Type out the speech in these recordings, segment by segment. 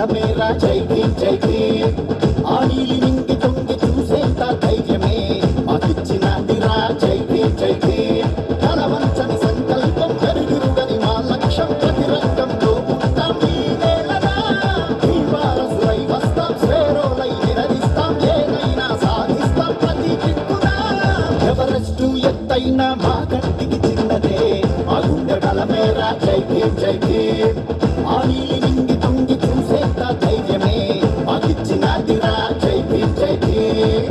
బలమేరా జై భీమ్ జై భీమ్ ఆ నీలి నింగి తొంగి చూసేంత ధైర్యమే మాకిచ్చినదిరా జై భీమ్ జై భీమ్ కలవంచని సంకల్పం కరిగిరుగని మా లక్ష్యం ప్రతి రంగంలో ఉంటాం ఈ నేలనా ఈ వారసులై వస్తాం స్వేరోలై నినదిస్తాం ఏదైనా సాధిస్తాం ప్రతి దిక్కునా ఎవరెస్టు ఎత్తైన మా కంటికి చిన్నదే ఆ గుండె బలమేరా జై భీమ్ జై భీమ్ ఆ నీలి నింగి తొంగి చూసేంత ధైర్యమే మాకిచ్చినదిరా జై భీమ్ జై భీమ్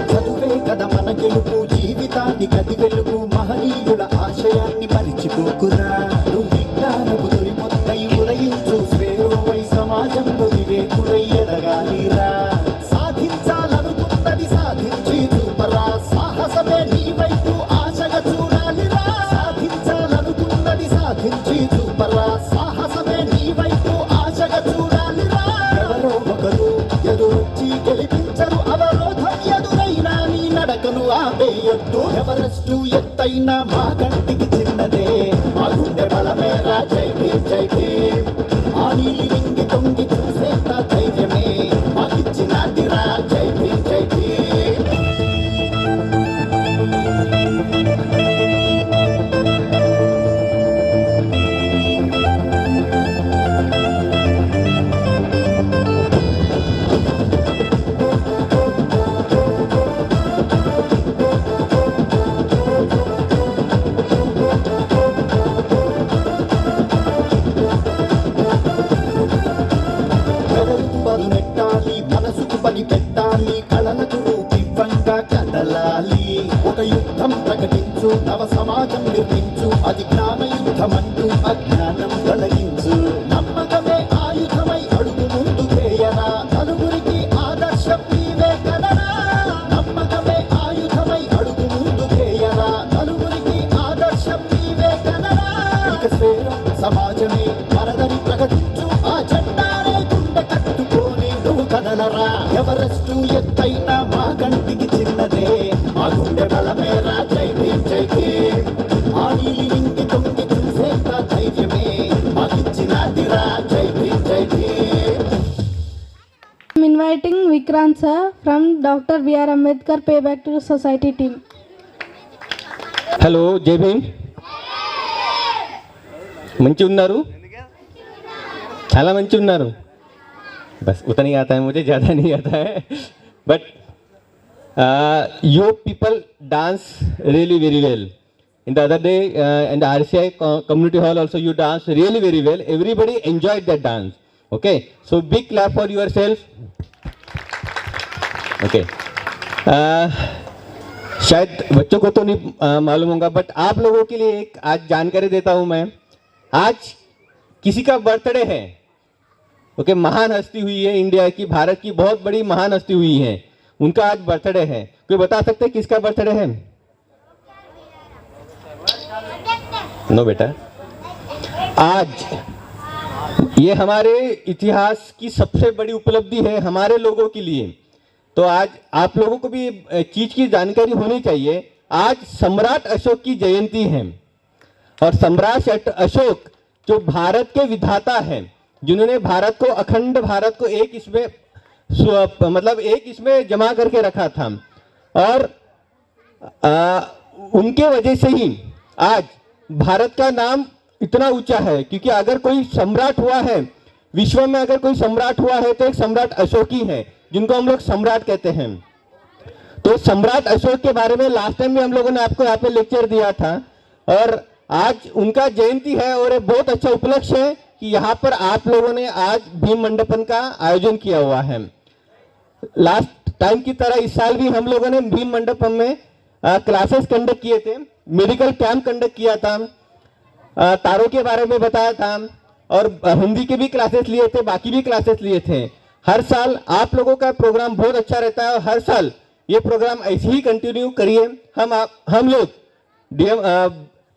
చదువే కదా మన గెలుపు జీవితాన్ని గది వెలుగు మహనీయుల ఆశయాన్ని మరిచిపోకురా నువ్వు విజ్ఞానపు తొలి మొత్తై ఉదయించు స్వేరోవై సమాజంలో వివేకుడై ఎదగాలిరా సాధించాలనుకున్నది సాధించి చూపరా సాహసమే నీ వైపు ఆశగా చూడాలిరా సాధించాలనుకున్నది సాధించి చూపరా సాహసమే నీ వైపు ఆశగా చూడాలిరా ఎవరో ఒకరు ఎదురొచ్చి గెలిపించరు అవరోధం ఎదురైనా నీ నడకను ఆపేయొద్దు ఎవరెస్టు ఎత్తైన మా కంటికి చిన్నదే మా గుండె బలమేరా జై భీమ్ జై భీమ్ ఆ నీలి నింగి తొంగి చూసేంత ధైర్యమే మాకిచ్చినదిరా జై భీమ్ జై భీమ్ బలు నెట్టాలి మనసుకు బలి పెట్టాలి కళలకు రూపివ్వంగా కదలాలి ఒక యుద్ధం ప్రకటించు నవ సమాజం నిర్మించు అది జ్ఞాన యుద్ధమంటూ అజ్ఞానం తొలగించు నమ్మకమే ఆయుధమై అడుగు ముందు వేయరా నలుగురికి ఆదర్శం నీవే కదరా నమ్మకమే ఆయుధమై అడుగు ముందు వేయరా నలుగురికి ఆదర్శం నీవే కదరా ఇక స్వేరం సమాజమే మనదని ప్రకటించు ఆ జెండానే గుండె కట్టుకొని నువ్వు కదలరా ఎవరెస్టు ఎత్తైన మా కంటికి చిన్నదే ఆ గుండె బలమేరా జై భీమ్ జై భీమ్ ఆ నీలి నింగి తొంగి చూసేంత ధైర్యమే మాకిచ్చినదిరా జై భీమ్ జై Bhim I'm inviting Vikrant sir from Dr. B.R. Ambedkar Payback to Society team. Hello जय भीम मंची उन्नारू చాలా మంచి ఉన్నారు बस उतना ही आता है मुझे ज़्यादा नहीं आता है but you people dance really very well in the other day in the RCI community hall also you dance really very well everybody enjoyed that dance okay so big clap for yourself okay शायद बच्चों को तो नहीं मालूम होगा but आप लोगों के लिए एक आज जानकारी देता हूँ मैं आज किसी का बर्थडे है ओके महान हस्ती हुई है इंडिया की भारत की बहुत बड़ी महान हस्ती हुई है उनका आज बर्थडे है कोई बता सकते हैं किसका बर्थडे है नो बेटा आज ये हमारे इतिहास की सबसे बड़ी उपलब्धि है हमारे लोगों के लिए तो आज आप लोगों को भी चीज की जानकारी होनी चाहिए आज सम्राट अशोक की जयंती है और सम्राट अशोक जो भारत के विधाता हैं जिन्होंने भारत को अखंड भारत को एक इसमें मतलब एक इसमें जमा करके रखा था और उनके वजह से ही आज भारत का नाम इतना ऊंचा है क्योंकि अगर कोई सम्राट हुआ है विश्व में अगर कोई सम्राट हुआ है तो एक सम्राट अशोक ही है जिनको हम लोग सम्राट कहते हैं तो सम्राट अशोक के बारे में लास्ट टाइम भी हम लोगों ने आपको यहाँ पे लेक्चर दिया था और आज उनका जयंती है और एक बहुत अच्छा उपलक्ष्य है कि यहाँ पर आप लोगों ने आज भीम मंडपन का आयोजन किया हुआ है लास्ट टाइम की तरह इस साल भी हम लोगों ने भीम मंडपम में क्लासेस कंडक्ट किए थे मेडिकल कैंप कंडक्ट किया था तारों के बारे में बताया था और हिंदी के भी क्लासेस लिए थे बाकी भी क्लासेस लिए थे हर साल आप लोगों का प्रोग्राम बहुत अच्छा रहता है और हर साल ये प्रोग्राम ऐसे ही कंटिन्यू करिए। हम लोग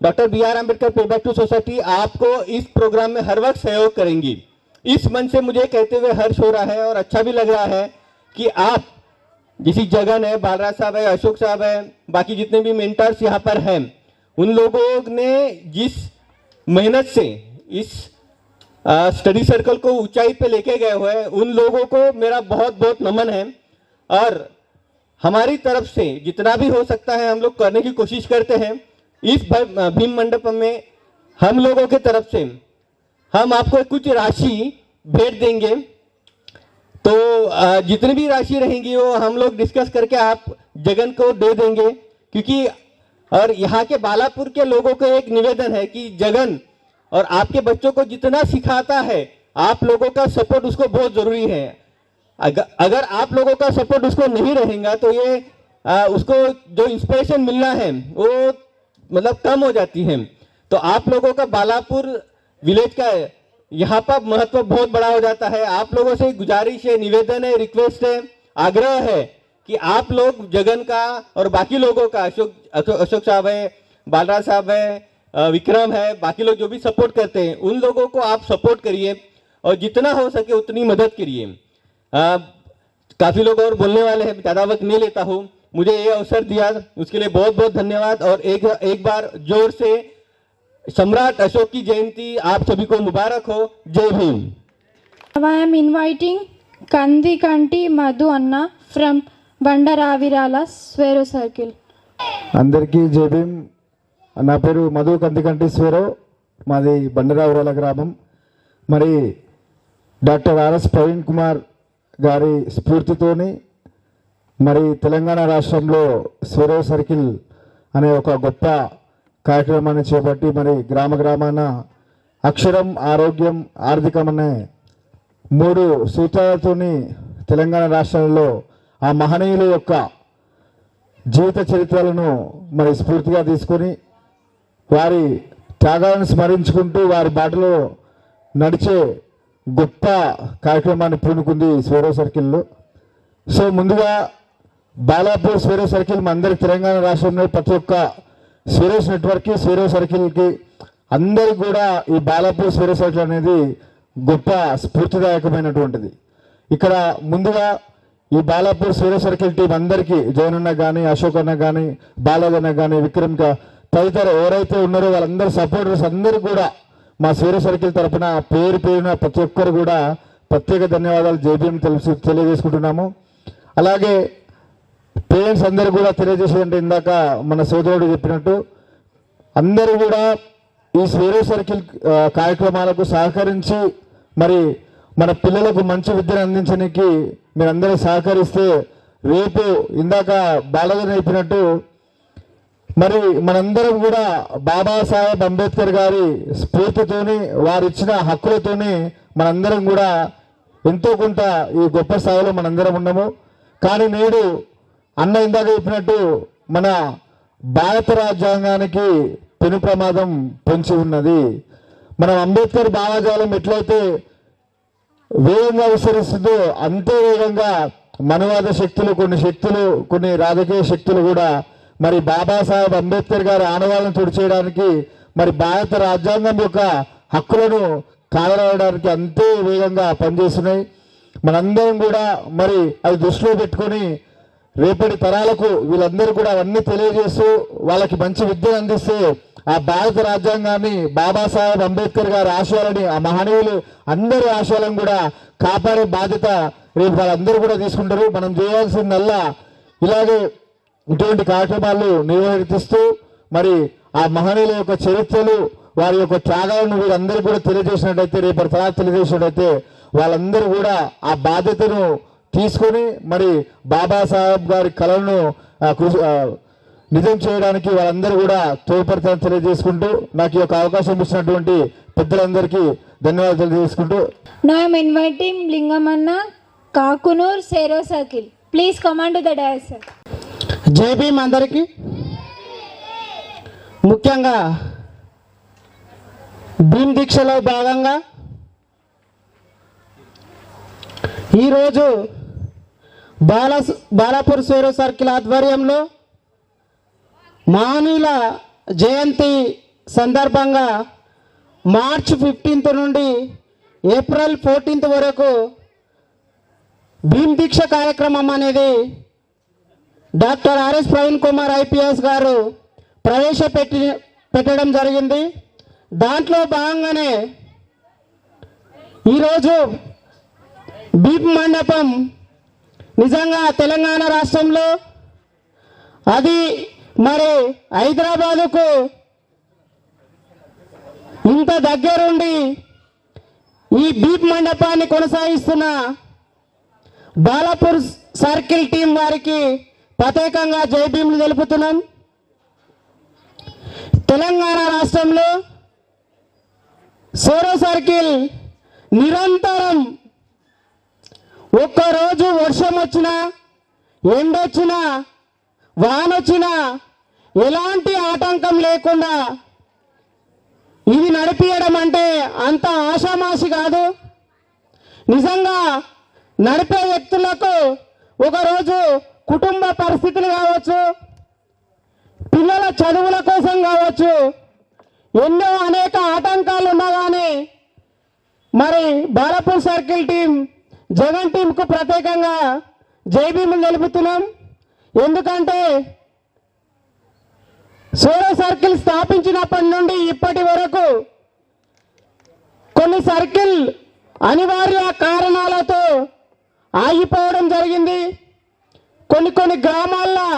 डॉक्टर बी आर अम्बेडकर पे बैक टू सोसाइटी आपको इस प्रोग्राम में हर वक्त सहयोग करेंगी। इस मन से मुझे कहते हुए हर्ष हो रहा है और अच्छा भी लग रहा है कि आप जिस जगन है, बालराज साहब है, अशोक साहब है, बाकी जितने भी मेंटर्स यहाँ पर हैं, उन लोगों ने जिस मेहनत से इस स्टडी सर्कल को ऊंचाई पे लेके गए हुए हैं, उन लोगों को मेरा बहुत बहुत नमन है। और हमारी तरफ से जितना भी हो सकता है हम लोग करने की कोशिश करते हैं। इस भीम मंडपम में हम लोगों के तरफ से हम आपको कुछ राशि भेंट देंगे, तो जितनी भी राशि रहेंगी वो हम लोग डिस्कस करके आप जगन को दे देंगे। क्योंकि और यहाँ के बालापुर के लोगों को एक निवेदन है कि जगन और आपके बच्चों को जितना सिखाता है, आप लोगों का सपोर्ट उसको बहुत जरूरी है। अगर आप लोगों का सपोर्ट उसको नहीं रहेगा तो ये उसको जो इंस्पिरेशन मिलना है वो मतलब कम हो जाती है। तो आप लोगों का बालापुर विलेज का यहाँ पर महत्व बहुत बड़ा हो जाता है। आप लोगों से गुजारिश है, निवेदन है, रिक्वेस्ट है, आग्रह है कि आप लोग जगन का और बाकी लोगों का, अशोक साहब है, बालराज साहब है, विक्रम है, बाकी लोग जो भी सपोर्ट करते हैं उन लोगों को आप सपोर्ट करिए और जितना हो सके उतनी मदद करिए। काफी लोग और बोलने वाले हैं, ज्यादा वक्त नहीं लेता हूँ। मुझे ये अवसर दिया उसके लिए बहुत बहुत धन्यवाद। और एक बार जोर से सम्राट अशोक की जयंती आप सभी को मुबारक हो। जय Bhim. Now I am inviting Kandikanti Madhu Anna from Bandaravirala Swero Circle. అందరికీ జై భీమ్. నా పేరు మధు కందికంటి స్వేరో, మాది బండరావురాల గ్రామం. మరి డాక్టర్ ఆర్ఎస్ ప్రవీణ్ కుమార్ గారి స్ఫూర్తితోని మరి తెలంగాణ రాష్ట్రంలో స్వేరో సర్కిల్ అనే ఒక గొప్ప కార్యక్రమాన్ని చేపట్టి మరి గ్రామ గ్రామాన అక్షరం, ఆరోగ్యం, ఆర్థికం అనే 3 సూత్రాలతోని తెలంగాణ రాష్ట్రంలో ఆ మహనీయుల యొక్క జీవిత చరిత్రలను మరి స్ఫూర్తిగా తీసుకొని వారి త్యాగాలను స్మరించుకుంటూ వారి బాటలో నడిచే గొప్ప కార్యక్రమాన్ని పూనుకుంది స్వేరో సర్కిల్లో. సో ముందుగా బాలాపూర్ స్వేరో సర్కిల్ మా అందరి తెలంగాణ రాష్ట్రంలో ప్రతి ఒక్క స్వేరోస్ నెట్వర్క్కి, స్వేరో సర్కిల్కి అందరికి కూడా ఈ బాలాపూర్ స్వేరో సర్కిల్ అనేది గొప్ప స్ఫూర్తిదాయకమైనటువంటిది. ఇక్కడ ముందుగా ఈ బాలాపూర్ స్వేరో సర్కిల్ టీం అందరికీ, జగన్ అన్న కానీ, అశోక్ అన్న కానీ, బాలాజ్ అన్న కానీ, విక్రమ్ తదితర ఎవరైతే ఉన్నారో వాళ్ళందరూ సపోర్టర్స్ అందరూ కూడా మా స్వేరో సర్కిల్ తరఫున పేరు పేరున ప్రతి ఒక్కరు కూడా ప్రత్యేక ధన్యవాదాలు జేబీఎం తెలియజేసుకుంటున్నాము. అలాగే పేరెంట్స్ అందరూ కూడా తెలియజేసేదంటే ఇందాక మన సోదరుడు చెప్పినట్టు అందరూ కూడా ఈ స్వేరో సర్కిల్ కార్యక్రమాలకు సహకరించి మరి మన పిల్లలకు మంచి విద్యను అందించడానికి మీరందరూ సహకరిస్తే రేపు ఇందాక బాలజీ చెప్పినట్టు మరి మనందరం కూడా బాబాసాహెబ్ అంబేద్కర్ గారి స్ఫూర్తితోని వారిచ్చిన హక్కులతోని మనందరం కూడా ఎంతో కొంత ఈ గొప్ప స్థాయిలో మనందరం ఉన్నాము. కానీ నేడు అన్న ఇందాక చెప్పినట్టు మన భారత రాజ్యాంగానికి పెను ప్రమాదం పొంచి ఉన్నది. మనం అంబేద్కర్ భావజాలం ఎట్లయితే వేగంగా విస్తరిస్తుందో అంతే వేగంగా మనవాద శక్తులు, కొన్ని రాజకీయ శక్తులు కూడా మరి బాబాసాహెబ్ అంబేద్కర్ గారి ఆనవాళ్ళను తుడిచేయడానికి, మరి భారత రాజ్యాంగం యొక్క హక్కులను కాలరాయడానికి అంతే వేగంగా పనిచేస్తున్నాయి. మనందరం కూడా మరి అది దృష్టిలో పెట్టుకొని రేపటి తరాలకు వీళ్ళందరూ కూడా అవన్నీ తెలియజేస్తూ వాళ్ళకి మంచి విద్యను అందిస్తే ఆ భారత రాజ్యాంగాన్ని, బాబాసాహెబ్ అంబేద్కర్ గారి ఆశయాలని, ఆ మహనీయులు అందరి ఆశయాలను కూడా కాపాడే బాధ్యత రేపు వాళ్ళందరూ కూడా తీసుకుంటారు. మనం చేయాల్సిందల్లా ఇలాగే ఇటువంటి కార్యక్రమాలు నిర్వహిస్తూ మరి ఆ మహనీయుల యొక్క చరిత్రలు, వారి యొక్క త్యాగాలను వీరందరూ కూడా తెలియజేసినట్టయితే, రేపటి తరాలు తెలియజేసినట్టయితే వాళ్ళందరూ కూడా ఆ బాధ్యతను తీసుకొని మరి బాబాసాహెబ్ గారి కళలను నిజం చేయడానికి వాళ్ళందరూ కూడా తోడ్పడతారని తెలియజేసుకుంటూ నాకు ఈ యొక్క అవకాశం ఇచ్చినటువంటి పెద్దలందరికీ ధన్యవాదాలు తెలియజేసుకుంటూ Now I am inviting Lingamanna, Kakunur, Swero Circle. Please come on to the dais, sir. జై భీమ్ అందరికీ. ముఖ్యంగా భీమ్ దీక్షలో భాగంగా ఈరోజు బాలాపూర్ స్వేరో సర్కిల్ ఆధ్వర్యంలో మహనీయుల జయంతి సందర్భంగా మార్చ్ 15 నుండి ఏప్రిల్ 14 వరకు భీమ్ దీక్ష కార్యక్రమం అనేది doctor RS Praveen Kumar IPS గారు పెట్టడం జరిగింది. దాంట్లో భాగంగానే ఈరోజు భీమ్ మండపం నిజంగా తెలంగాణ రాష్ట్రంలో, అది మరి హైదరాబాదుకు ఇంత దగ్గరుండి ఈ భీమ్ మండపాన్ని కొనసాగిస్తున్న బాలాపూర్ సర్కిల్ టీం వారికి ప్రత్యేకంగా జై భీములు తెలుపుతున్నాం. తెలంగాణ రాష్ట్రంలో స్వేరో సర్కిల్ నిరంతరం ఒక్కరోజు వర్షం వచ్చినా, ఎండొచ్చినా, వానొచ్చినా ఎలాంటి ఆటంకం లేకుండా ఇది నడిపించడం అంటే అంత ఆషామాషి కాదు. నిజంగా నడిపే వ్యక్తులకు ఒకరోజు కుటుంబ పరిస్థితులు కావచ్చు, పిల్లల చదువుల కోసం కావచ్చు, ఎన్నో అనేక ఆటంకాలు ఉన్నా కానీ మరి బాలాపూర్ సర్కిల్ టీం జగన్ టీంకు ప్రత్యేకంగా జై భీములు తెలుపుతున్నాం. ఎందుకంటే స్వేరో సర్కిల్ స్థాపించినప్పటి నుండి ఇప్పటి వరకు కొన్ని సర్కిల్ అనివార్య కారణాలతో ఆగిపోవడం జరిగింది. కొన్ని గ్రామాల్లో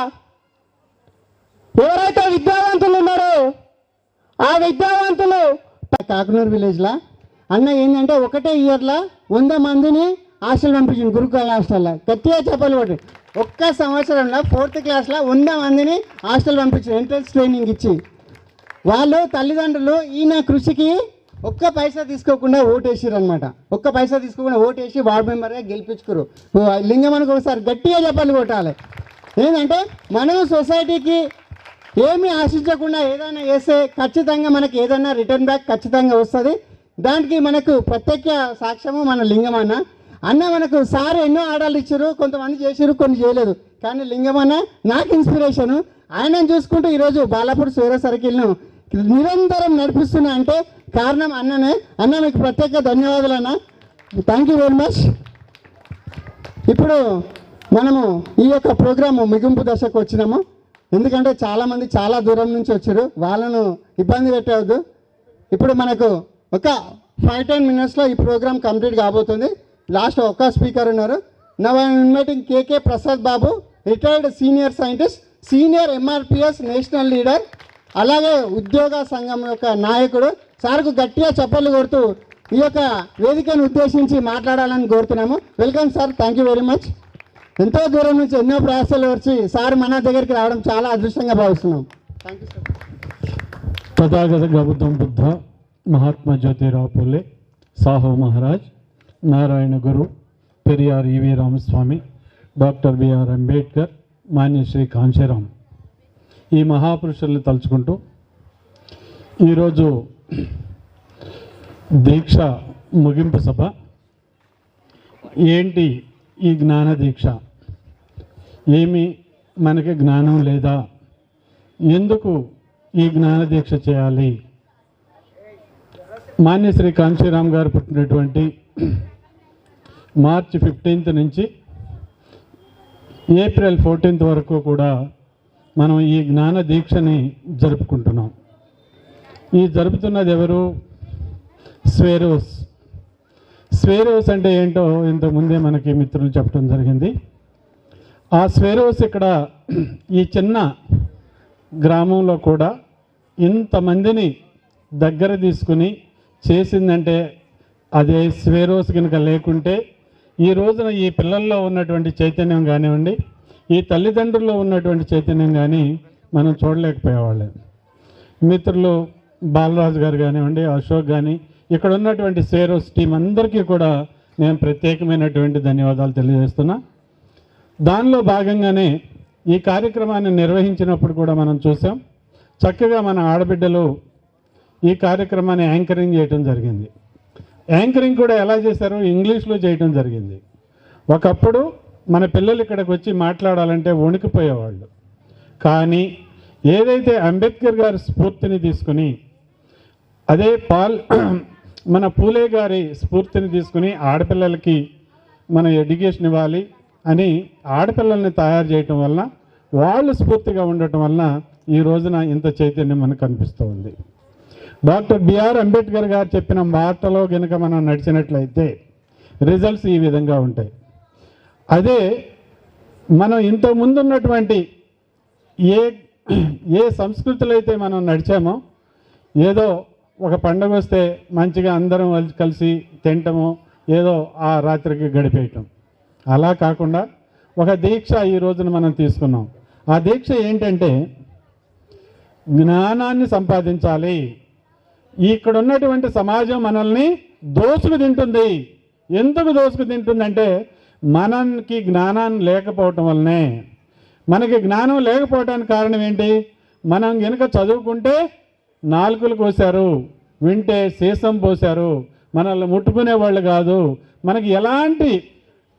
ఎవరైతే విద్యావంతులు ఉన్నారో ఆ విద్యావంతులు కాకునూరు విలేజ్లో అన్న ఏంటంటే ఒకటే ఇయర్లో 100 మందిని హాస్టల్ పంపించింది, గురుకుల హాస్టల్లో. గట్టిగా చెప్పాలి ఒకటి, ఒక్క సంవత్సరంలో 4th క్లాస్లో 100 మందిని హాస్టల్ పంపించారు ఎంట్రన్స్ ట్రైనింగ్ ఇచ్చి. వాళ్ళు తల్లిదండ్రులు ఈయన కృషికి ఒక్క పైసా తీసుకోకుండా ఓటేసారు అనమాట. ఒక్క పైసా తీసుకోకుండా ఓటేసి వార్డు మెంబర్గా గెలిపించుకోరు. లింగమనికి ఒకసారి గట్టిగా చెప్పాలి కొట్టాలి. ఏంటంటే మనం సొసైటీకి ఏమీ ఆశించకుండా ఏదైనా చేస్తే ఖచ్చితంగా మనకి ఏదైనా రిటర్న్ బ్యాక్ ఖచ్చితంగా వస్తుంది. దానికి మనకు ప్రత్యేక సాక్ష్యము మన లింగమన్న. అన్న మనకు సార్ ఎన్నో ఆర్డర్లు ఇచ్చారు, కొంతమంది చేసారు, కొన్ని చేయలేదు. కానీ లింగమన్న నాకు ఇన్స్పిరేషను. ఆయనను చూసుకుంటూ ఈరోజు బాలాపూర్ స్వేరో సర్కిల్ను నిరంతరం నడిపిస్తున్నా అంటే కారణం అన్ననే. అన్న మీకు ప్రత్యేక ధన్యవాదాలు అన్న, థ్యాంక్ యూ వెరీ మచ్. ఇప్పుడు మనము ఈ యొక్క ప్రోగ్రాము ముగింపు దశకు వచ్చినాము. ఎందుకంటే చాలామంది చాలా దూరం నుంచి వచ్చారు, వాళ్ళను ఇబ్బంది పెట్టవద్దు. ఇప్పుడు మనకు ఒక 5-10 మినిట్స్లో ఈ ప్రోగ్రామ్ కంప్లీట్ కాబోతుంది. లాస్ట్ ఒక్క స్పీకర్ ఉన్నారు. Now I'm inviting KK Prasad Babu, retired senior scientist, senior MRPS national leader, అలాగే ఉద్యోగ సంఘం యొక్క నాయకుడు. సార్కు గట్టిగా చప్పట్లు కొడుతూ ఈ యొక్క వేదికను ఉద్దేశించి మాట్లాడాలని కోరుతున్నాము. Welcome sir, thank you very much. ఎంతో దూరం నుంచి ఎన్నో ప్రయాసాలు వచ్చి సార్ మన దగ్గరికి రావడం చాలా అదృష్టంగా భావిస్తున్నాం. Thank you sir. Tathagata Gautama Buddha, Mahatma Jyotirao Phule, Sahu Maharaj, Narayana Guru, Periyar E V Ramaswamy, doctor B R Ambedkar, మాన్య శ్రీ కాంశీరామ్, ఈ మహాపురుషుల్ని తలుచుకుంటూ ఈరోజు దీక్ష ముగింపు సభ. ఏంటి ఈ జ్ఞాన దీక్ష? ఏమి మనకి జ్ఞానం లేదా? ఎందుకు ఈ జ్ఞాన దీక్ష చేయాలి? మాన్య శ్రీ కాంశీరామ్ గారు పుట్టినటువంటి మార్చి 15 నుంచి ఏప్రిల్ 14 వరకు కూడా మనం ఈ జ్ఞాన దీక్షని జరుపుకుంటున్నాం. ఈ జరుపుతున్నది ఎవరు? స్వేరోస్. స్వేరోస్ అంటే ఏంటో ఇంతకుముందే మనకి మిత్రులు చెప్పడం జరిగింది. ఆ స్వేరోస్ ఇక్కడ ఈ చిన్న గ్రామంలో కూడా ఇంతమందిని దగ్గర తీసుకుని చేసిందంటే అదే స్వేరోస్ కనుక లేకుంటే ఈ రోజున ఈ పిల్లల్లో ఉన్నటువంటి చైతన్యం కానివ్వండి, ఈ తల్లిదండ్రుల్లో ఉన్నటువంటి చైతన్యం కానీ మనం చూడలేకపోయేవాళ్ళం. మిత్రులు బాలరాజు గారు కానివ్వండి, అశోక్ కానీ, ఇక్కడ ఉన్నటువంటి స్వేరోస్ టీం అందరికీ కూడా నేను ప్రత్యేకమైనటువంటి ధన్యవాదాలు తెలియజేస్తున్నా. దానిలో భాగంగానే ఈ కార్యక్రమాన్ని నిర్వహించినప్పుడు కూడా మనం చూసాం, చక్కగా మన ఆడబిడ్డలు ఈ కార్యక్రమాన్ని యాంకరింగ్ చేయటం జరిగింది. యాంకరింగ్ కూడా ఎలా చేశారు? ఇంగ్లీష్లో చేయటం జరిగింది. ఒకప్పుడు మన పిల్లలు ఇక్కడికి వచ్చి మాట్లాడాలంటే వణికిపోయేవాళ్ళు. కానీ ఏదైతే అంబేద్కర్ గారి స్ఫూర్తిని తీసుకుని, అదే మన పూలే గారి స్ఫూర్తిని తీసుకుని ఆడపిల్లలకి మనం ఎడ్యుకేషన్ ఇవ్వాలి అని ఆడపిల్లల్ని తయారు చేయటం వలన, వాళ్ళు స్ఫూర్తిగా ఉండటం వలన ఈ రోజున ఇంత చైతన్యం మనకు కనిపిస్తూ ఉంది. డాక్టర్ బిఆర్ అంబేద్కర్ గారు చెప్పిన మాటలో కనుక మనం నడిచినట్లయితే రిజల్ట్స్ ఈ విధంగా ఉంటాయి. అదే మనం ఇంతకుముందు ఉన్నటువంటి ఏ సంస్కృతిలో అయితే మనం నడిచామో, ఏదో ఒక పండుగ వస్తే మంచిగా అందరం కలిసి తింటము, ఏదో ఆ రాత్రికి గడిపేయటం, అలా కాకుండా ఒక దీక్ష ఈ రోజున మనం తీసుకున్నాం. ఆ దీక్ష ఏంటంటే జ్ఞానాన్ని సంపాదించాలి. ఇక్కడ ఉన్నటువంటి సమాజం మనల్ని దోసుకు తింటుంది. ఎందుకు దోసుకు తింటుందంటే మనకి జ్ఞానం లేకపోవటం వల్లనే. మనకి జ్ఞానం లేకపోవడానికి కారణం ఏంటి? మనం కనుక చదువుకుంటే నాలుకలు కోసారు, వింటే సీసం పోశారు, మనల్ని ముట్టుకునే వాళ్ళు కాదు, మనకి ఎలాంటి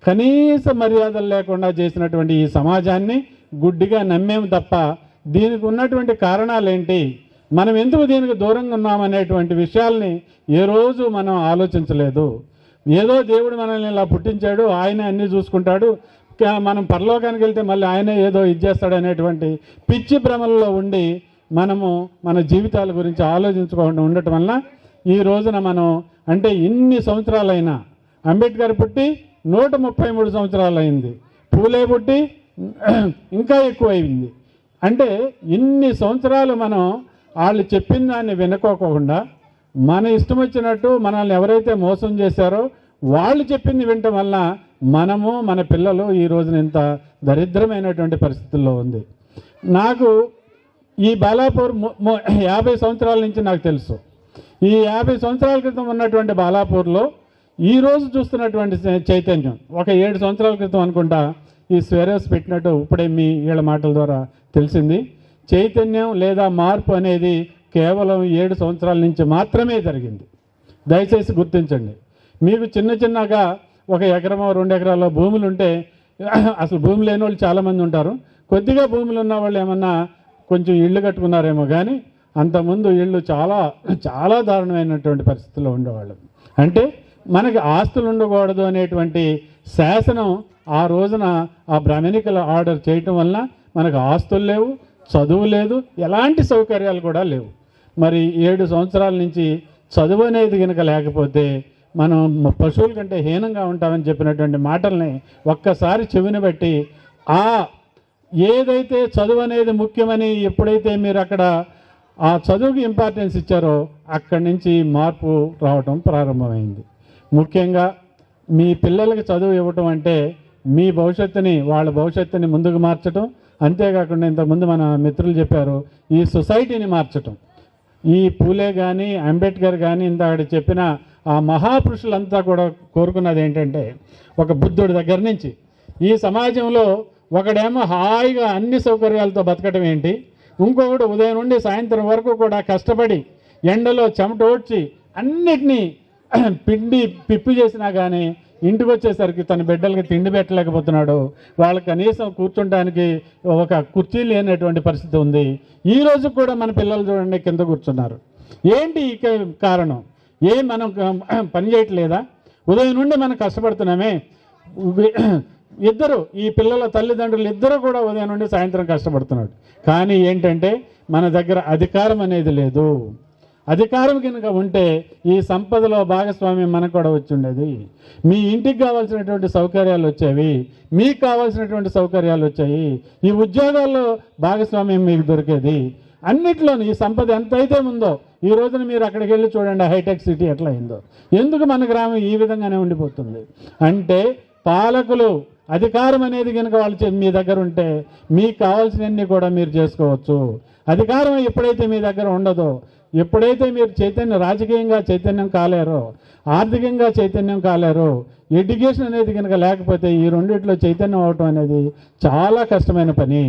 కనీస మర్యాదలు లేకుండా చేసినటువంటి ఈ సమాజాన్ని గుడ్డిగా నమ్మేము తప్ప దీనికి ఉన్నటువంటి కారణాలు ఏంటి, మనం ఎందుకు దీనికి దూరంగా ఉన్నామనేటువంటి విషయాల్ని ఏ రోజు మనం ఆలోచించలేదు. ఏదో దేవుడు మనల్ని ఇలా పుట్టించాడు, ఆయనే అన్నీ చూసుకుంటాడు, మనం పరలోకానికి వెళ్తే మళ్ళీ ఆయనే ఏదో ఇచ్చేస్తాడు అనేటువంటి పిచ్చి భ్రమల్లో ఉండి మనము మన జీవితాల గురించి ఆలోచించుకోకుండా ఉండటం వలన ఈ రోజున మనం అంటే ఇన్ని సంవత్సరాలైనా, అంబేద్కర్ పుట్టి 133 సంవత్సరాలు అయింది, పూలే పుట్టి ఇంకా ఎక్కువ అయింది. అంటే ఇన్ని సంవత్సరాలు మనం వాళ్ళు చెప్పిన దాన్ని వినుకోకుండా మన ఇష్టం వచ్చినట్టు మనల్ని ఎవరైతే మోసం చేశారో వాళ్ళు చెప్పింది వినటం వల్ల మనము మన పిల్లలు ఈ రోజున ఇంత దరిద్రమైనటువంటి పరిస్థితుల్లో ఉంది. నాకు ఈ బాలాపూర్ 50 సంవత్సరాల నుంచి నాకు తెలుసు. ఈ 50 సంవత్సరాల క్రితం ఉన్నటువంటి బాలాపూర్లో ఈరోజు చూస్తున్నటువంటి చైతన్యం ఒక 7 సంవత్సరాల క్రితం అనుకుంటా ఈ స్వెరోస్ పెట్టినట్టు ఇప్పుడే మీ వీళ్ళ మాటల ద్వారా తెలిసింది. చైతన్యం లేదా మార్పు అనేది కేవలం 7 సంవత్సరాల నుంచి మాత్రమే జరిగింది. దయచేసి గుర్తించండి. మీకు చిన్నగా 1 ఎకరమో 2 ఎకరాల భూములు ఉంటే, అసలు భూమి లేని వాళ్ళు చాలామంది ఉంటారు, కొద్దిగా భూములు ఉన్న వాళ్ళు ఏమన్నా కొంచెం ఇళ్ళు కట్టుకున్నారేమో, కానీ అంతకుముందు ఇళ్ళు చాలా దారుణమైనటువంటి పరిస్థితుల్లో ఉండేవాళ్ళు. అంటే మనకి ఆస్తులు ఉండకూడదు అనేటువంటి శాసనం ఆ రోజున ఆ బ్రాహ్మణికల ఆర్డర్ చేయటం వలన మనకు ఆస్తులు లేవు, చదువు లేదు, ఎలాంటి సౌకర్యాలు కూడా లేవు. మరి 7 సంవత్సరాల నుంచి చదువు అనేది కనుక లేకపోతే మనం పశువుల కంటే హీనంగా ఉంటామని చెప్పినటువంటి మాటల్ని ఒక్కసారి చెవిన బట్టి ఏదైతే చదువు అనేది ముఖ్యమని ఎప్పుడైతే మీరు అక్కడ ఆ చదువుకి ఇంపార్టెన్స్ ఇచ్చారో అక్కడి నుంచి మార్పు రావటం ప్రారంభమైంది. ముఖ్యంగా మీ పిల్లలకి చదువు ఇవ్వటం అంటే మీ భవిష్యత్తుని, వాళ్ళ భవిష్యత్తుని ముందుకు మార్చటం, అంతేకాకుండా ఇంతకుముందు మన మిత్రులు చెప్పారు ఈ సొసైటీని మార్చటం. ఈ పూలే కానీ అంబేద్కర్ కానీ ఇందాక చెప్పిన ఆ మహాపురుషులంతా కూడా కోరుకున్నది ఏంటంటే ఒక బుద్ధుడి దగ్గర నుంచి ఈ సమాజంలో ఒకడేమో హాయిగా అన్ని సౌకర్యాలతో బతకడం ఏంటి, ఇంకొకడు ఉదయం నుండి సాయంత్రం వరకు కూడా కష్టపడి ఎండలో చెమట ఓడ్చి అన్నిటినీ పిండి పిప్పి చేసినా కానీ ఇంటికి వచ్చేసరికి తన బిడ్డలకి తిండి పెట్టలేకపోతున్నాడు, వాళ్ళకి కనీసం కూర్చోడానికి ఒక కుర్చీ లేనటువంటి పరిస్థితి ఉంది. ఈ రోజు కూడా మన పిల్లలు చూడండి కింద కూర్చున్నారు. ఏంటి కారణం? మనం పని చేయట్లేదా? ఉదయం నుండి మనం కష్టపడుతున్నామే. ఈ పిల్లల తల్లిదండ్రులు ఇద్దరు కూడా ఉదయం నుండి సాయంత్రం కష్టపడుతున్నాడు. కానీ ఏంటంటే మన దగ్గర అధికారం అనేది లేదు. అధికారం కనుక ఉంటే ఈ సంపదలో భాగస్వామ్యం మనకు కూడా వచ్చి ఉండేది. మీ ఇంటికి కావాల్సినటువంటి సౌకర్యాలు వచ్చేవి, మీకు కావాల్సినటువంటి సౌకర్యాలు వచ్చాయి, ఈ ఉద్యోగాల్లో భాగస్వామ్యం మీకు దొరికేది. అన్నిట్లోనూ ఈ సంపద ఎంత అయితే ఉందో ఈ రోజున మీరు అక్కడికి వెళ్ళి చూడండి హైటెక్ సిటీ ఎట్లా అయిందో. ఎందుకు మన గ్రామం ఈ విధంగానే ఉండిపోతుంది అంటే పాలకులు అధికారం అనేది కనుక వాళ్ళు మీ దగ్గర ఉంటే మీకు కావాల్సినవన్నీ కూడా మీరు చేసుకోవచ్చు. అధికారం ఎప్పుడైతే మీ దగ్గర ఉండదో, ఎప్పుడైతే మీరు రాజకీయంగా చైతన్యం కాలేరో, ఆర్థికంగా చైతన్యం కాలేరో, ఎడ్యుకేషన్ అనేది కనుక లేకపోతే ఈ రెండిట్లో చైతన్యం అవటం అనేది చాలా కష్టమైన పని.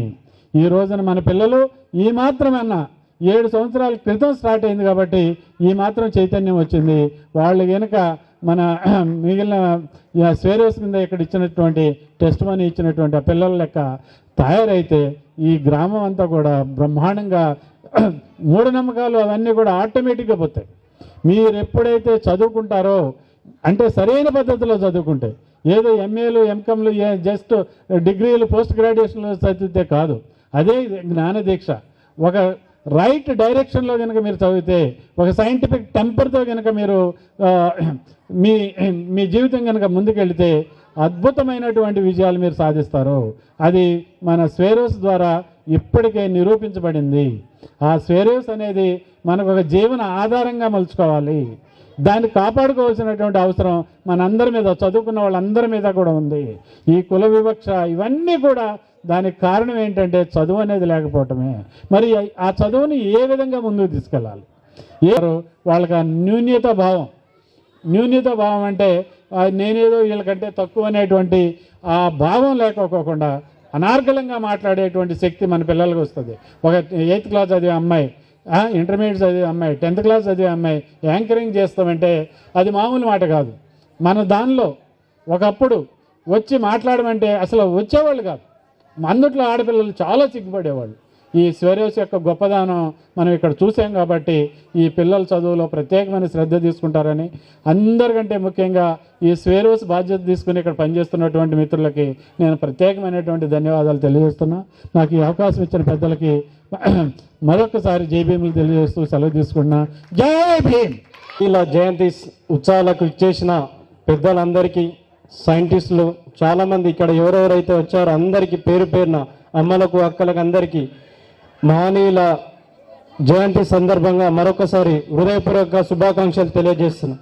ఈ రోజున మన పిల్లలు ఈ మాత్రమన్నా 7 సంవత్సరాల క్రితం స్టార్ట్ అయింది కాబట్టి ఈ మాత్రం చైతన్యం వచ్చింది. వాళ్ళు కనుక మన మిగిలిన స్వేరోస్ కింద ఇక్కడ ఇచ్చినటువంటి టెస్ట్ మనీ ఇచ్చినటువంటి ఆ పిల్లల లెక్క తయారైతే ఈ గ్రామం అంతా కూడా బ్రహ్మాండంగా మూఢనమ్మకాలు అవన్నీ కూడా ఆటోమేటిక్గా పోతాయి. మీరు ఎప్పుడైతే చదువుకుంటారో అంటే సరైన పద్ధతిలో చదువుకుంటే, ఏదో ఎంఏలు ఎంకామ్లు జస్ట్ డిగ్రీలు పోస్ట్ గ్రాడ్యుయేషన్లు చదివితే కాదు, అదే జ్ఞానదీక్ష. ఒక రైట్ డైరెక్షన్లో కనుక మీరు చదివితే, ఒక సైంటిఫిక్ టెంపర్తో కనుక మీరు మీ జీవితం కనుక ముందుకెళ్తే అద్భుతమైనటువంటి విజయాలు మీరు సాధిస్తారు. అది మన స్వేరోస్ ద్వారా ఇప్పటికే నిరూపించబడింది. ఆ స్వేరోస్ అనేది మనకు ఒక జీవన ఆధారంగా మలుచుకోవాలి. దాన్ని కాపాడుకోవాల్సినటువంటి అవసరం మనందరి మీద, చదువుకున్న వాళ్ళందరి మీద కూడా ఉంది. ఈ కుల వివక్ష ఇవన్నీ కూడా దానికి కారణం ఏంటంటే చదువు అనేది లేకపోవటమే. మరి ఆ చదువుని ఏ విధంగా ముందుకు తీసుకెళ్ళాలి? వాళ్ళకి ఆ న్యూన్యత భావం అంటే నేనేదో వీళ్ళకంటే తక్కువ అనేటువంటి ఆ భావం లేకపోకుండా అనార్గళంగా మాట్లాడేటువంటి శక్తి మన పిల్లలకు వస్తుంది. ఒక 8th క్లాస్ చదివే అమ్మాయి, ఇంటర్మీడియట్ చదివే అమ్మాయి, 10th క్లాస్ చదివే అమ్మాయి యాంకరింగ్ చేస్తామంటే అది మామూలు మాట కాదు. మన దానిలో ఒకప్పుడు వచ్చి మాట్లాడమంటే అసలు వచ్చేవాళ్ళు కాదు. అందుట్లో ఆడపిల్లలు చాలా సిగ్గుపడేవాళ్ళు. ఈ స్వేరోస్ యొక్క గొప్పదనం మనం ఇక్కడ చూసాం కాబట్టి ఈ పిల్లల చదువులో ప్రత్యేకమైన శ్రద్ధ తీసుకుంటారని, అందరికంటే ముఖ్యంగా ఈ స్వేరోస్ బాధ్యత తీసుకుని ఇక్కడ పనిచేస్తున్నటువంటి మిత్రులకి నేను ప్రత్యేకమైనటువంటి ధన్యవాదాలు తెలియజేస్తున్నా. నాకు ఈ అవకాశం ఇచ్చిన పెద్దలకి మరొకసారి జై భీములు తెలియజేస్తూ సెలవు తీసుకున్నా. జై భీమ్. ఇలా జయంతి ఉత్సవాలకు ఇచ్చేసిన పెద్దలందరికీ, సైంటిస్టులు చాలామంది ఇక్కడ ఎవరెవరైతే వచ్చారో అందరికీ పేరు పేరున, అమ్మలకు అక్కలకు అందరికీ మహనీయుల జయంతి సందర్భంగా మరొకసారి హృదయపూర్వక శుభాకాంక్షలు తెలియజేస్తున్నా.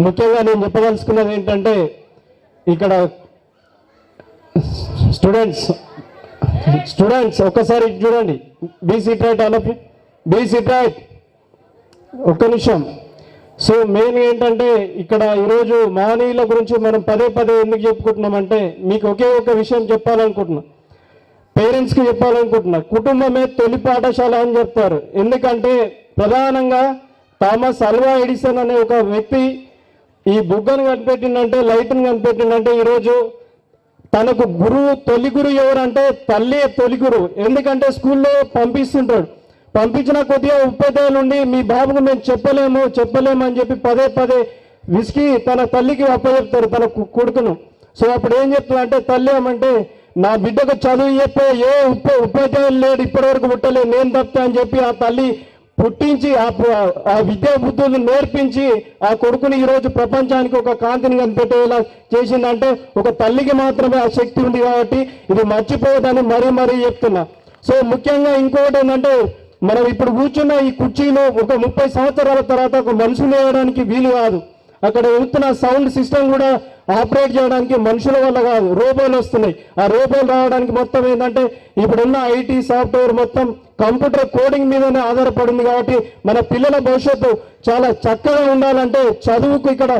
ముఖ్యంగా నేను చెప్పదలుచుకున్నది ఏంటంటే, ఇక్కడ స్టూడెంట్స్ ఒక్కసారి చూడండి. Be seat right, all of you be seat right. ఒక్క నిమిషం. సో మెయిన్ ఏంటంటే, ఇక్కడ ఈరోజు మహనీయుల గురించి మనం పదే ఎందుకు చెప్పుకుంటున్నామంటే, మీకు ఒకే ఒక విషయం చెప్పాలనుకుంటున్నా, పేరెంట్స్కి చెప్పాలనుకుంటున్నా. కుటుంబమే తొలి పాఠశాల అని చెప్తారు. ఎందుకంటే ప్రధానంగా థామస్ అల్వా ఎడిసన్ అనే ఒక వ్యక్తి ఈ బుగ్గను కనిపెట్టిందంటే, లైట్ని కనిపెట్టిందంటే, ఈరోజు తనకు తొలి గురువు ఎవరంటే తల్లి తొలి గురువు. ఎందుకంటే స్కూల్లో పంపిస్తుంటాడు, పంపించిన కొద్దిగా ఉపాధ్యాయులు నుండి మీ బాబుకు మేము చెప్పలేము అని చెప్పి పదే విసికి తన తల్లికి అప్పచెప్తారు తన కొడుకును. సో అప్పుడు ఏం చెప్తుంది అంటే, తల్లి ఏమంటే, నా బిడ్డకు చదువు చెప్పే ఏ ఉపాధ్యాయులు లేడు, ఇప్పటివరకు పుట్టలేదు, నేను తప్పా అని చెప్పి ఆ తల్లి పుట్టించి ఆ విద్యా బుద్ధులు నేర్పించి ఆ కొడుకుని ఈరోజు ప్రపంచానికి ఒక కాంతిని కనిపెట్టేలా చేసిందంటే ఒక తల్లికి మాత్రమే ఆ శక్తి ఉంది. కాబట్టి ఇది మర్చిపోవద్దని మరీ చెప్తున్నా. సో ముఖ్యంగా ఇంకొకటి ఏంటంటే, మనం ఇప్పుడు కూర్చున్న ఈ కుర్చీలో ఒక 30 సంవత్సరాల తర్వాత ఒక మనుషులు వేయడానికి వీలు కాదు. అక్కడ వెళ్తున్న సౌండ్ సిస్టమ్ కూడా ఆపరేట్ చేయడానికి మనుషుల వల్ల కాదు, రోబోలు వస్తున్నాయి. ఆ రోబోలు రావడానికి మొత్తం ఏంటంటే ఇప్పుడున్న ఐటీ సాఫ్ట్వేర్ మొత్తం కంప్యూటర్ కోడింగ్ మీదనే ఆధారపడింది. కాబట్టి మన పిల్లల భవిష్యత్తు చాలా చక్కగా ఉండాలంటే చదువుకు ఇక్కడ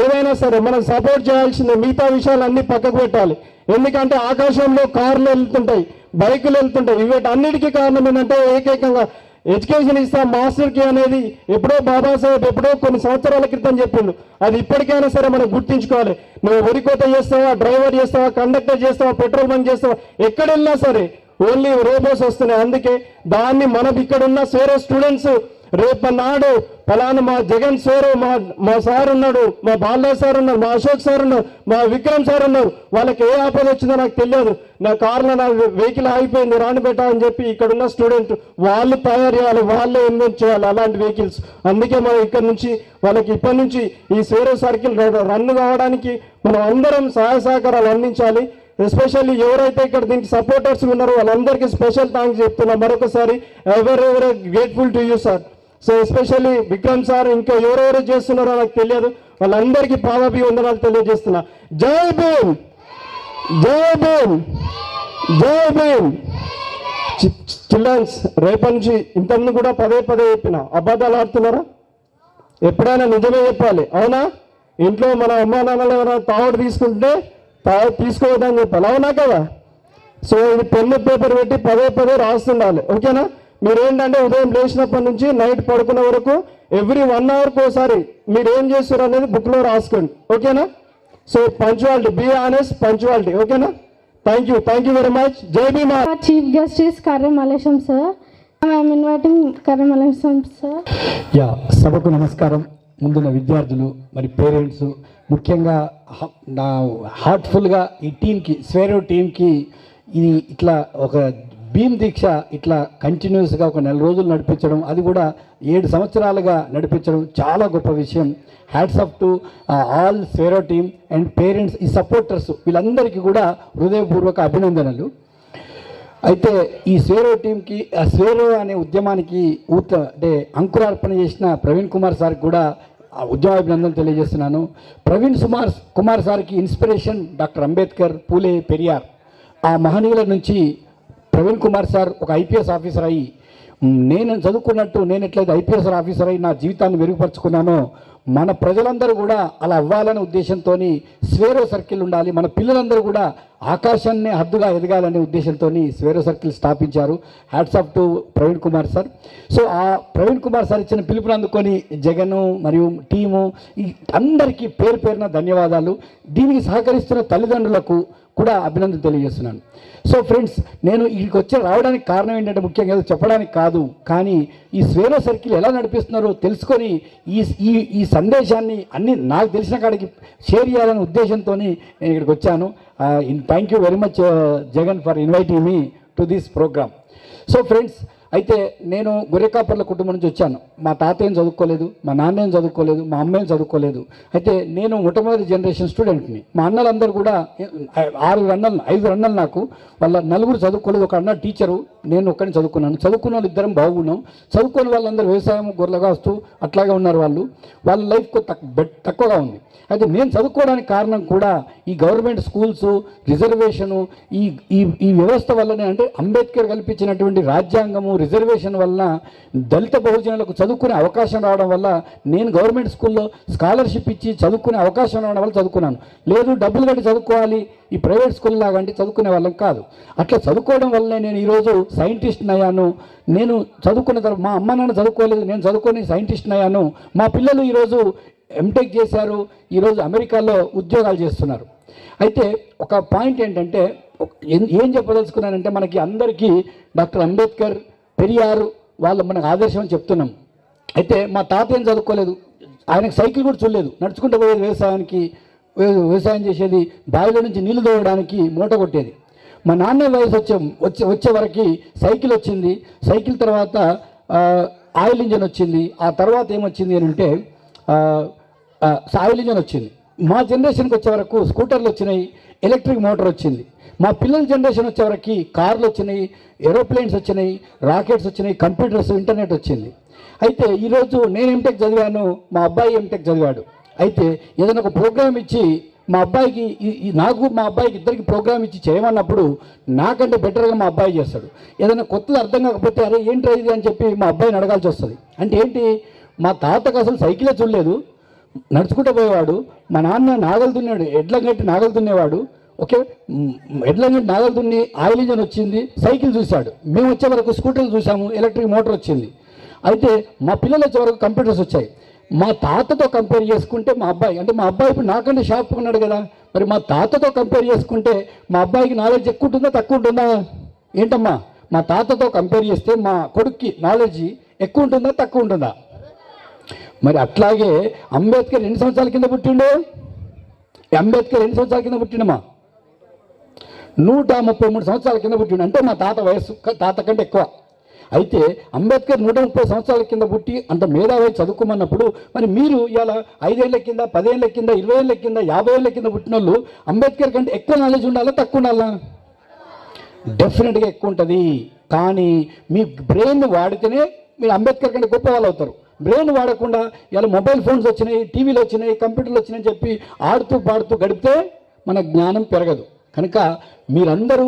ఏదైనా సరే మనం సపోర్ట్ చేయాల్సిందే. మిగతా విషయాలన్నీ పక్కకు పెట్టాలి. ఎందుకంటే ఆకాశంలో కార్లు వెళ్తుంటాయి, బైకులు వెళ్తుంటాయి. వీటన్నిటికీ కారణం ఏంటంటే ఏకైకంగా ఎడ్యుకేషన్ ఇస్తాం మాస్టర్కి అనేది ఎప్పుడో బాబాసాహెబ్ ఎప్పుడో కొన్ని సంవత్సరాల క్రితం చెప్పిండు. అది ఇప్పటికైనా సరే మనం గుర్తించుకోవాలి. నువ్వు వరికోత చేస్తావా, డ్రైవర్ చేస్తావా, కండక్టర్ చేస్తావా, పెట్రోల్ బంక్ చేస్తావా, ఎక్కడ వెళ్ళినా సరే ఓన్లీ రోబోస్ వస్తున్నాయి. అందుకే దాన్ని మనం ఇక్కడ ఉన్న సేరే స్టూడెంట్స్ రేపు నాడు ఫలానా మా జగన్ సారు, మా సార్ ఉన్నాడు, మా బాలరాజ్ సార్ ఉన్నారు, మా అశోక్ సార్ ఉన్నారు, మా విక్రమ్ సార్ ఉన్నారు. వాళ్ళకి ఏ ఆపద వచ్చిందో నాకు తెలియదు, నా కార్లో నా వెహికల్ ఆగిపోయింది రాని పెట్టాలని చెప్పి ఇక్కడ ఉన్న స్టూడెంట్ వాళ్ళు తయారు చేయాలి, వాళ్ళే ఇన్వెంట్ చేయాలి అలాంటి వెహికల్స్. అందుకే మనం ఇక్కడ నుంచి వాళ్ళకి ఇప్పటి నుంచి ఈ సేరో సర్కిల్ రన్ కావడానికి మనం అందరం సహాయ సహకారాలు అందించాలి. ఎస్పెషల్లీ ఎవరైతే ఇక్కడ దీనికి సపోర్టర్స్ ఉన్నారో వాళ్ళందరికీ స్పెషల్ థ్యాంక్స్ చెప్తున్నా మరొకసారి. ఎవరెవరు grateful to you sir. So especially Vikram sir, ఇంకా ఎవరెవరు చేస్తున్నారో నాకు తెలియదు, వాళ్ళందరికీ పాదాభివందనాలు తెలియజేస్తున్నా. జై భీమ్, జై భీమ్, జై భీమ్. చిల్డ్రన్స్ రేపటి నుంచి ఇంతకుముందు కూడా పదే చెప్పిన, అబద్ధాలు ఆడుతున్నారా? ఎప్పుడైనా నిజమే చెప్పాలి, అవునా? ఇంట్లో మన అమ్మా నాన్నలు ఎవరైనా తావుడు తీసుకుంటే తీసుకోవద్దని చెప్పాలి, అవునా కదా? సో ఇది పెన్ను పేపర్ పెట్టి పదే రాస్తుండాలి, ఓకేనా? మీరు ఏంటంటే ఉదయం లేచినప్పటి నుంచి నైట్ పడుకునే వరకు ఎవ్రీ 1 అవర్కి ఒకసారి మీరు ఏం చేస్తారు అనేది బుక్లో రాసుకోండి, ఓకేనా? So punctuality, be honest, punctuality, ఓకేనా? Thank you very much. Jai Bhima. Chief guest is Karre Mallesham sir. I'm inviting Karre Mallesham sir. Yeah, సభకు నమస్కారం. ముందున్న విద్యార్థులు మరి పేరెంట్స్, ముఖ్యంగా నా హార్ట్ఫుల్గా ఈ టీంకి, స్వేరో టీంకి ఇది ఇట్లా ఒక భీమ్ దీక్ష ఇట్లా కంటిన్యూస్గా ఒక 4 రోజులు నడిపించడం, అది కూడా 7 సంవత్సరాలుగా నడిపించడం చాలా గొప్ప విషయం. Hats off to all Swaero team and parents, ఈ సపోర్టర్స్ వీళ్ళందరికీ కూడా హృదయపూర్వక అభినందనలు. అయితే ఈ స్వేరో టీంకి, స్వేరో అనే ఉద్యమానికి అంటే అంకురార్పణ చేసిన ప్రవీణ్ కుమార్ సార్కి కూడా ఉద్యమాభినందనలు తెలియజేస్తున్నాను. ప్రవీణ్ కుమార్ సార్కి ఇన్స్పిరేషన్ డాక్టర్ అంబేద్కర్, పూలే, పెరియార్, ఆ మహనీయుల నుంచి ప్రవీణ్ కుమార్ సార్ ఒక ఐపీఎస్ ఆఫీసర్ అయ్యి, నేను చదువుకున్నట్టు నేను ఎట్లయితే ఐపీఎస్ ఆఫీసర్ అయ్యి నా జీవితాన్ని మెరుగుపరుచుకున్నానో, మన ప్రజలందరూ కూడా అలా అవ్వాలనే ఉద్దేశంతో స్వేరో సర్కిల్ ఉండాలి, మన పిల్లలందరూ కూడా ఆకాశాన్ని హద్దుగా ఎదగాలనే ఉద్దేశంతో స్వేరో సర్కిల్ స్థాపించారు. Hats off to Praveen Kumar sir. So ఆ ప్రవీణ్ కుమార్ సార్ ఇచ్చిన పిలుపుని అందుకొని జగన్ మరియు టీము అందరికీ పేరు పేరున ధన్యవాదాలు. దీనికి సహకరిస్తున్న తల్లిదండ్రులకు కూడా అభినందన తెలియజేస్తున్నాను. సో ఫ్రెండ్స్, నేను ఇక్కడికి రావడానికి కారణం ఏంటంటే ముఖ్యంగా ఏదో చెప్పడానికి కాదు, కానీ ఈ స్వేరో సర్కిల్ ఎలా నడిపిస్తున్నారో తెలుసుకొని ఈ సందేశాన్ని అన్ని నాకు తెలిసిన కాడికి షేర్ చేయాలనే ఉద్దేశంతో నేను ఇక్కడికి వచ్చాను. Thank you very much Jagan for inviting me to this program. So friends, అయితే నేను గొర్రెకాపర్ల కుటుంబం నుంచి వచ్చాను. మా తాత ఏం చదువుకోలేదు, మా నాన్న ఏం చదువుకోలేదు, మా అమ్మ ఏం చదువుకోలేదు. అయితే నేను మొట్టమొదటి జనరేషన్ స్టూడెంట్ని. మా అన్నలందరూ కూడా 5 అన్నలు నాకు, వాళ్ళ 4 చదువుకోలేదు. ఒక అన్న టీచరు, నేను ఒక్కడిని చదువుకున్నాను. చదువుకున్న వాళ్ళు 2 బాగున్నాం. చదువుకున్న వాళ్ళందరూ వ్యవసాయం, గొర్రెలుగా వస్తూ అట్లాగే ఉన్నారు. వాళ్ళ లైఫ్ తక్కువగా ఉంది. అయితే నేను చదువుకోవడానికి కారణం కూడా ఈ గవర్నమెంట్ స్కూల్స్, రిజర్వేషను, ఈ వ్యవస్థ వల్లనే. అంటే అంబేద్కర్ కల్పించినటువంటి రాజ్యాంగము, రిజర్వేషన్ వలన దళిత బహుజనులకు చదువుకునే అవకాశం రావడం వల్ల నేను గవర్నమెంట్ స్కూల్లో స్కాలర్షిప్ ఇచ్చి చదువుకునే అవకాశం రావడం వల్ల చదువుకున్నాను. లేదు డబ్బులు కట్టి చదువుకోవాలి ఈ ప్రైవేట్ స్కూల్ లాగా అంటే చదువుకునే వాళ్ళం కాదు. అట్లా చదువుకోవడం వల్లనే నేను ఈరోజు సైంటిస్ట్ని అయ్యాను. నేను చదువుకున్న తర్వాత మా అమ్మ నాన్న చదువుకోలేదు, నేను చదువుకొని సైంటిస్ట్ని అయ్యాను. మా పిల్లలు ఈరోజు ఎంటెక్ చేశారు, ఈరోజు అమెరికాలో ఉద్యోగాలు చేస్తున్నారు. అయితే ఒక పాయింట్ ఏంటంటే, ఏం చెప్పదలుచుకున్నానంటే, మనకి అందరికీ డాక్టర్ అంబేద్కర్, పెరియార్ వాళ్ళు మనకు ఆదర్శం అని చెప్తున్నాం. అయితే మా తాత ఏం చదువుకోలేదు, ఆయనకు సైకిల్ కూడా చూడలేదు, నడుచుకుంటూ పోయేది వ్యవసాయం చేసేది, బావిలో నుంచి నీళ్లు తోవడానికి మూట కొట్టేది. మా నాన్న వయసు వచ్చే వరకు సైకిల్ వచ్చింది. సైకిల్ తర్వాత ఆయిల్ ఇంజన్ వచ్చింది. ఆ తర్వాత ఏమొచ్చింది అని అంటే ఆయిల్ ఇంజన్ వచ్చింది. మా జనరేషన్కి వచ్చే వరకు స్కూటర్లు వచ్చినాయి, ఎలక్ట్రిక్ మోటార్ వచ్చింది. మా పిల్లల జనరేషన్ వచ్చే వరకు కార్లు వచ్చినాయి, ఏరోప్లేన్స్ వచ్చినాయి, రాకెట్స్ వచ్చినాయి, కంప్యూటర్స్, ఇంటర్నెట్ వచ్చింది. అయితే ఈరోజు నేను ఎంటెక్ చదివాను, మా అబ్బాయి ఎంటెక్ చదివాడు. అయితే ఏదైనా ఒక ప్రోగ్రామ్ ఇచ్చి మా అబ్బాయికి, మా అబ్బాయికి ఇద్దరికి ప్రోగ్రామ్ ఇచ్చి చేయమన్నప్పుడు నాకంటే బెటర్గా మా అబ్బాయి చేస్తాడు. ఏదైనా కొత్తది అర్థం కాకపోతే అరే ఏంటి ఇది అని చెప్పి మా అబ్బాయిని అడగాల్సి వస్తుంది. అంటే ఏంటి, మా తాతకు అసలు సైకిలే చూడలేదు, నడుచుకుంటూ పోయేవాడు. మా నాన్న నాగలు దున్నాడు, ఎడ్ల గట్టి నాగలు దున్నేవాడు. ఓకే, ఎడ్ల గట్టి నాగలు దున్ని ఆయిల్ ఇంజన్ వచ్చింది, సైకిల్ చూశాడు. మేము వచ్చే వరకు స్కూటర్లు చూసాము, ఎలక్ట్రిక్ మోటార్ వచ్చింది. అయితే మా పిల్లలు వచ్చే వరకు కంప్యూటర్స్ వచ్చాయి. మా తాతతో కంపేర్ చేసుకుంటే మా అబ్బాయి ఇప్పుడు నాకంటే షార్ప్గా ఉన్నాడు కదా, మరి మా తాతతో కంపేర్ చేసుకుంటే మా అబ్బాయికి నాలెడ్జ్ ఎక్కువ ఉంటుందా తక్కువ ఉంటుందా? ఏంటమ్మా, మా తాతతో కంపేర్ చేస్తే మా కొడుక్కి నాలెడ్జ్ ఎక్కువ ఉంటుందా తక్కువ ఉంటుందా? మరి అట్లాగే అంబేద్కర్ ఎన్ని సంవత్సరాల కింద పుట్టిండు? అంబేద్కర్ ఎన్ని సంవత్సరాల కింద పుట్టిండమ్మా? 133 సంవత్సరాల కింద పుట్టిండు. అంటే మా తాత కంటే ఎక్కువ. అయితే అంబేద్కర్ 130 సంవత్సరాల కింద పుట్టి అంత మేధావి చదువుకోమన్నప్పుడు మరి మీరు ఇలా 5 ఏళ్ల కింద, 10 ఏళ్ల కింద, 20 ఏళ్ల కింద, 50 ఏళ్ల కింద పుట్టిన వాళ్ళు అంబేద్కర్ కంటే ఎక్కువ నాలెడ్జ్ ఉండాలా తక్కువ ఉండాలా? డెఫినెట్గా ఎక్కువ ఉంటుంది. కానీ మీ బ్రెయిన్ వాడితేనే మీరు అంబేద్కర్ కంటే గొప్ప వాళ్ళు అవుతారు. బ్రెయిన్ వాడకుండా ఇలా మొబైల్ ఫోన్స్ వచ్చినాయి, టీవీలు వచ్చినాయి, కంప్యూటర్లు వచ్చినాయని చెప్పి ఆడుతూ పాడుతూ గడిపితే మన జ్ఞానం పెరగదు. కనుక మీరందరూ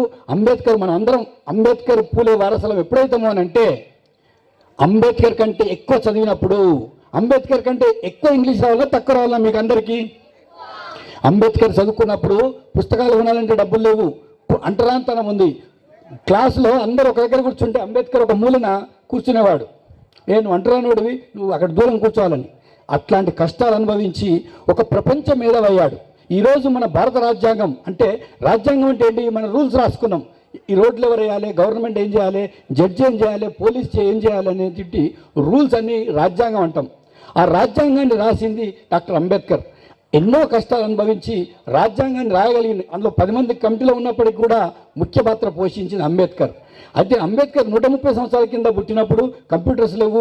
మనం అందరం అంబేద్కర్, పూలే వారసులం ఎప్పుడైతామో అని అంటే అంబేద్కర్ కంటే ఎక్కువ చదివినప్పుడు, అంబేద్కర్ కంటే ఎక్కువ ఇంగ్లీష్ రావాలా తక్కువ రావాలా? మీకు అందరికీ అంబేద్కర్ చదువుకున్నప్పుడు పుస్తకాలు కొనాలంటే డబ్బులు లేవు, అంటరాంతనం ఉంది. క్లాసులో అందరూ ఒక దగ్గర కూర్చుంటే అంబేద్కర్ ఒక మూలన కూర్చునేవాడు. నువ్వు అంటరానివాడివి, నువ్వు అక్కడ దూరం కూర్చోవాలని. అట్లాంటి కష్టాలు అనుభవించి ఒక ప్రపంచ మేధావయ్యాడు. ఈరోజు మన భారత రాజ్యాంగం అంటే, రాజ్యాంగం అంటే ఏంటి? మన రూల్స్ రాసుకున్నాం. ఈ రోడ్లు ఎవరు వేయాలి, గవర్నమెంట్ ఏం చేయాలి, జడ్జి ఏం చేయాలి, పోలీస్ ఏం చేయాలి అనేది రూల్స్ అన్ని రాజ్యాంగం అంటాం. ఆ రాజ్యాంగాన్ని రాసింది డాక్టర్ అంబేద్కర్. ఎన్నో కష్టాలు అనుభవించి రాజ్యాంగాన్ని రాయగలిగింది. అందులో 10 మంది కమిటీలో ఉన్నప్పటికీ కూడా ముఖ్య పాత్ర పోషించింది అంబేద్కర్. అయితే అంబేద్కర్ 130 సంవత్సరాల కింద పుట్టినప్పుడు కంప్యూటర్స్ లేవు,